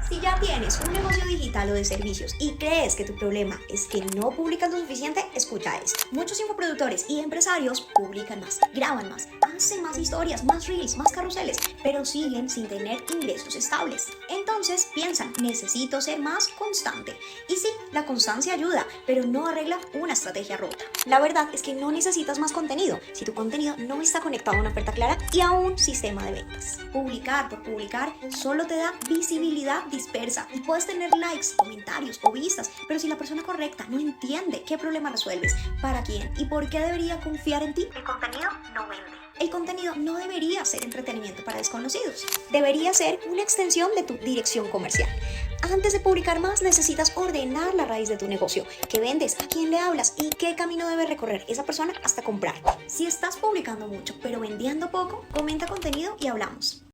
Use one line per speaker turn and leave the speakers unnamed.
Si ya tienes un negocio digital o de servicios y crees que tu problema es que no publicas lo suficiente, escucha esto. Muchos infoproductores y empresarios publican más, graban más, hacen más historias, más reels, más carruseles, pero siguen sin tener ingresos estables. Entonces piensan, necesito ser más constante. Y sí, la constancia ayuda, pero no arregla una estrategia rota. La verdad es que no necesitas más contenido si tu contenido no está conectado a una oferta clara y a un sistema de ventas. Publicar por publicar solo te da visibilidad dispersa y puedes tener likes, comentarios o vistas, pero si la persona correcta no entiende qué problema resuelves, para quién y por qué debería confiar en ti, el contenido no vende. El contenido no debería ser entretenimiento para desconocidos, debería ser una extensión de tu dirección comercial. Antes de publicar más, necesitas ordenar la raíz de tu negocio, qué vendes, a quién le hablas y qué camino debe recorrer esa persona hasta comprar. Si estás publicando mucho pero vendiendo poco, comenta contenido y hablamos.